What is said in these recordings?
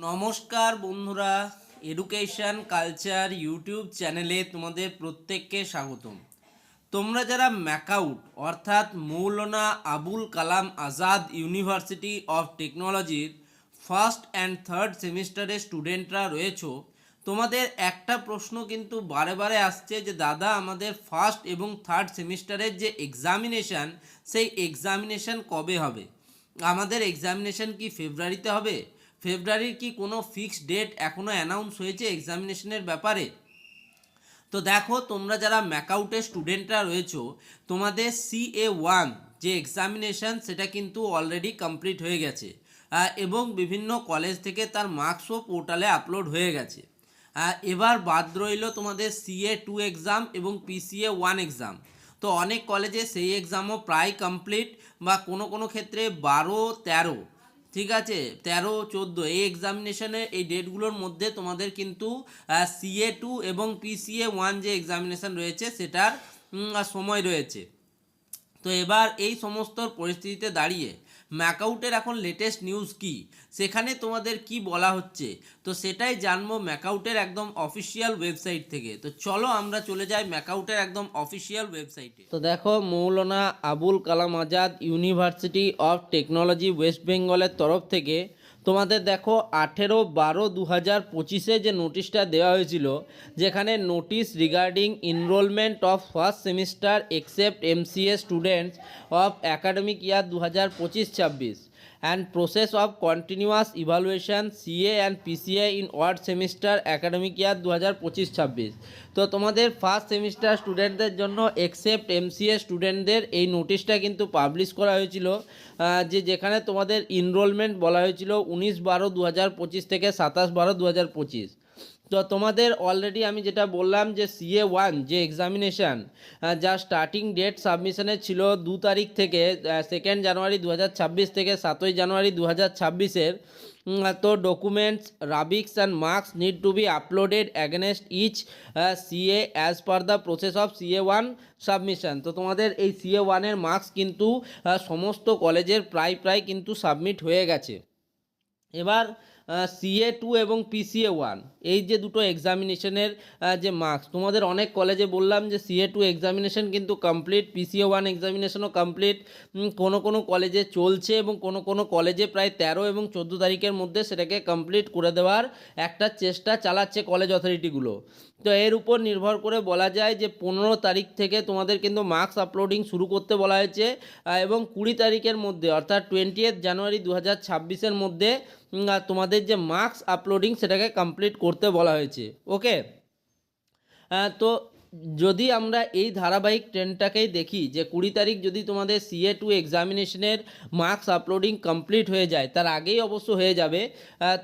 নমস্কার বন্ধুরা, education culture YouTube চ্যানেলে তোমাদের প্রত্যেককে স্বাগতম। তোমরা যারা ম্যাকাউট অর্থাৎ মৌলানা আবুল কালাম আজাদ ইউনিভার্সিটি অফ টেকনোলজির ফার্স্ট অ্যান্ড থার্ড সেমিস্টারের স্টুডেন্টরা রয়েছো, তোমাদের একটা প্রশ্ন কিন্তু বারে বারে আসছে যে দাদা আমাদের ফার্স্ট এবং থার্ড সেমিস্টারের যে এক্সামিনেশান সেই এক্সামিনেশান কবে হবে? আমাদের এক্সামিনেশান কি ফেব্রুয়ারিতে হবে? ফেব্রুয়ারির কি কোনো ফিক্সড ডেট এখনও অ্যানাউন্স হয়েছে এক্সামিনেশনের ব্যাপারে? তো দেখো, তোমরা যারা ম্যাকাউটের স্টুডেন্টরা রয়েছো, তোমাদের CA1 যে এক্সামিনেশান সেটা কিন্তু অলরেডি কমপ্লিট হয়ে গেছে এবং বিভিন্ন কলেজ থেকে তার মার্কসও পোর্টালে আপলোড হয়ে গেছে। এবার বাদ রইল তোমাদের CA2 এক্সাম এবং PCA1 এক্সাম। তো অনেক কলেজে সেই এক্সামও প্রায় কমপ্লিট, বা কোনো কোনো ক্ষেত্রে 12-13, ঠিক আছে, 13-14 এই এক্সামিনেশনে এই ডেটগুলোর মধ্যে তোমাদের কিন্তু CA2 এবং PCA1 যে এক্সামিনেশান রয়েছে সেটার সময় রয়েছে। তো এবার এই সমস্ত পরিস্থিতিতে দাঁড়িয়ে ম্যাকাউটের এখন লেটেস্ট নিউজ কি, সেখানে তোমাদের কি বলা হচ্ছে, তো সেটাই জানবো ম্যাকাউটের একদম অফিসিয়াল ওয়েবসাইট থেকে। তো চলো আমরা চলে যাই ম্যাকাউটের একদম অফিসিয়াল ওয়েবসাইটে। তো দেখো, Maulana Abul Kalam Azad University of Technology West বেঙ্গলের তরফ থেকে তোমাদের দেখো 18/12/2025 যে নোটিশটা দেওয়া হয়েছিল, যেখানে notice regarding enrolment of first semester except MCA students of academic year 2025-26 and process of continuous evaluation CA and PCA in word semester academic year 2025-26। তো তোমাদের ফার্স্ট সেমিস্টার স্টুডেন্টদের জন্য এক্সেপ্ট MCA স্টুডেন্টদের এই নোটিশটা কিন্তু পাবলিশ করা হয়েছিল, যেখানে তোমাদের ইনরোলমেন্ট বলা হয়েছিল 19/12/2025 থেকে 27/12/2025। তো তোমাদের অলরেডি আমি যেটা বললাম যে CA1 যে এক্সামিনেশান, যা স্টার্টিং ডেট সাবমিশনের ছিল 2 তারিখ থেকে 2 জানুয়ারি 2026 থেকে 7 জানুয়ারি 2026-এর। তো documents, rubrics and marks need to be uploaded against each CA as per the process of CA1 submission. তো তোমাদের এই CA1-এর মার্কস কিন্তু সমস্ত কলেজের প্রায় কিন্তু সাবমিট হয়ে গেছে। এবার CA2 এবং PCA1 এই যে দুটো এক্সামিনেশনের যে মার্কস, তোমাদের অনেক কলেজে বললাম যে CA2 এক্সামিনেশন কিন্তু কমপ্লিট, PCA1 এক্সামিনেশনও কমপ্লিট, কোনো কোনো কলেজে চলছে এবং কোনো কোনো কলেজে প্রায় 13 এবং 14 তারিখের মধ্যে সেটাকে কমপ্লিট করে দেওয়ার একটা চেষ্টা চালাচ্ছে কলেজ অথরিটিগুলো। তো এর উপর নির্ভর করে বলা যায় যে 15 তারিখ থেকে তোমাদের কিন্তু মার্কস আপলোডিং শুরু করতে বলা হয়েছে এবং 20 তারিখের মধ্যে অর্থাৎ 20 জানুয়ারি 2026-এর মধ্যে তোমাদের যে মার্কস আপলোডিং সেটাকে কমপ্লিট করতে বলা হয়েছে। ওকে, তো যদি আমরা এই ধারাবাহিক ট্রেন্ডটাকেই দেখি যে 20 তারিখ যদি তোমাদের CA2 এক্সামিনেশনের মার্কস আপলোডিং কমপ্লিট হয়ে যায়, তার আগেই অবশ্য হয়ে যাবে,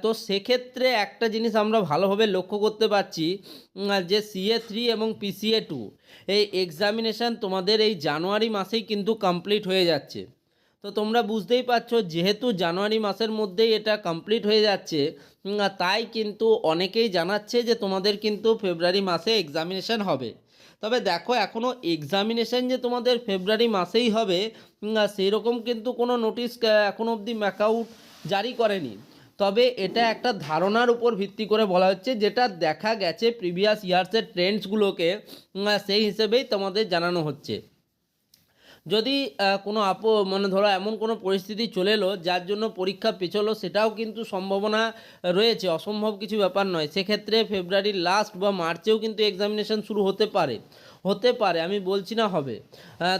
তো সেক্ষেত্রে একটা জিনিস আমরা ভালোভাবে লক্ষ্য করতে পারছি যে CA3 এবং PCA2 এই এক্সামিনেশান তোমাদের এই জানুয়ারি মাসেই কিন্তু কমপ্লিট হয়ে যাচ্ছে। তো তোমরা বুঝতেই পারছো, যেহেতু জানুয়ারি মাসের মধ্যেই এটা কমপ্লিট হয়ে যাচ্ছে, তাই কিন্তু অনেকেই জানাচ্ছে যে তোমাদের কিন্তু ফেব্রুয়ারি মাসে এক্সামিনেশান হবে। তবে দেখো, এখনও এক্সামিনেশান যে তোমাদের ফেব্রুয়ারি মাসেই হবে সেই রকম কিন্তু কোনো নোটিশ এখনও অবধি ম্যাকাউট জারি করেনি। তবে এটা একটা ধারণার উপর ভিত্তি করে বলা হচ্ছে, যেটা দেখা গেছে প্রিভিয়াস ইয়ার্সের ট্রেন্ডসগুলোকে, সেই হিসেবেই তোমাদের জানানো হচ্ছে। যদি কোনো মানে ধরো এমন কোনো পরিস্থিতি চলে এলো যার জন্য পরীক্ষা পেছলো, সেটাও কিন্তু সম্ভাবনা রয়েছে, অসম্ভব কিছু ব্যাপার নয়। সেক্ষেত্রে ফেব্রুয়ারির লাস্ট বা মার্চেও কিন্তু এক্সামিনেশন শুরু হতে পারে, আমি বলছি না হবে।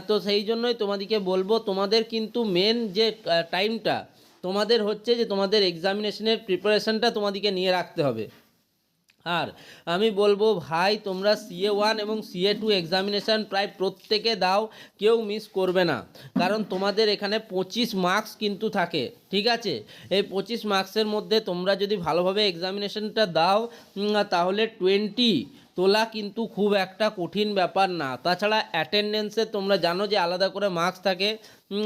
তো সেই জন্যই তোমাদেরকে বলবো, তোমাদের কিন্তু মেন যে টাইমটা তোমাদের হচ্ছে যে তোমাদের এক্সামিনেশনের প্রিপারেশনটা তোমাদেরকে নিয়ে রাখতে হবে। আর আমি বলবো ভাই, তোমরা CA1 এবং CA2 এক্সামিনেশান প্রায় প্রত্যেকে দাও, কেউ মিস করবে না, কারণ তোমাদের এখানে 25 মার্কস কিন্তু থাকে, ঠিক আছে। এই 25 মার্কসের মধ্যে তোমরা যদি ভালোভাবে এক্সামিনেশানটা দাও তাহলে 20 তোলা কিন্তু খুব একটা কঠিন ব্যাপার না। তাছাড়া অ্যাটেন্ডেন্সে তোমরা জানো যে আলাদা করে মার্কস থাকে,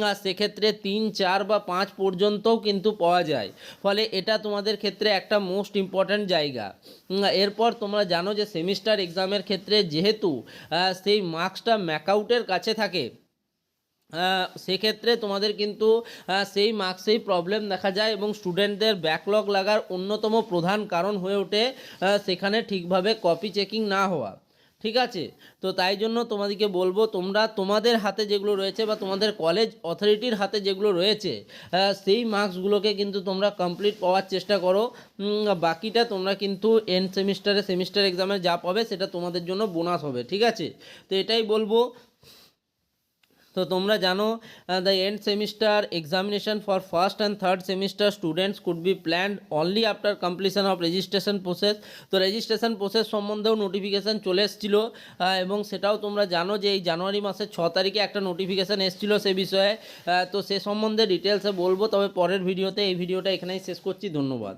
আর সেক্ষেত্রে 3, 4 বা 5 পর্যন্তও কিন্তু পাওয়া যায়, ফলে এটা তোমাদের ক্ষেত্রে একটা মোস্ট ইম্পর্ট্যান্ট জায়গা। এরপর তোমরা জানো যে সেমিস্টার এক্সামের ক্ষেত্রে যেহেতু সেই মার্কসটা ম্যাকাউটের কাছে থাকে, সেক্ষেত্রে তোমাদের কিন্তু সেই মার্কসেই প্রবলেম দেখা যায় এবং স্টুডেন্টদের ব্যাকলগ লাগার অন্যতম প্রধান কারণ হয়ে ওঠে সেখানে ঠিকভাবে কপি চেকিং না হওয়া। ঠিক আছে, তো তাই জন্য তোমাদেরকে বলবো তোমরা তোমাদের হাতে যেগুলো রয়েছে বা তোমাদের কলেজ অথরিটির হাতে যেগুলো রয়েছে সেই মার্কসগুলোকে কিন্তু তোমরা কমপ্লিট পাওয়ার চেষ্টা করো। বাকিটা তোমরা কিন্তু এন্ড সেমিস্টার এক্সামে যা পাবে সেটা তোমাদের জন্য বোনাস হবে। ঠিক আছে, তো এটাই বলবো। তো তোমরা জানো the end semester examination for first and third semester students could be planned only after completion of registration process. তো রেজিস্ট্রেশন প্রসেস সম্বন্ধেও নোটিফিকেশান চলে এসেছিলো এবং সেটাও তোমরা জানো যে এই জানুয়ারি মাসের 6 তারিখে একটা নোটিফিকেশান এসেছিলো সে বিষয়ে। তো সে সম্বন্ধে ডিটেলসে বলবো, তবে পরের ভিডিওতে। এই ভিডিওটা এখানেই শেষ করছি। ধন্যবাদ।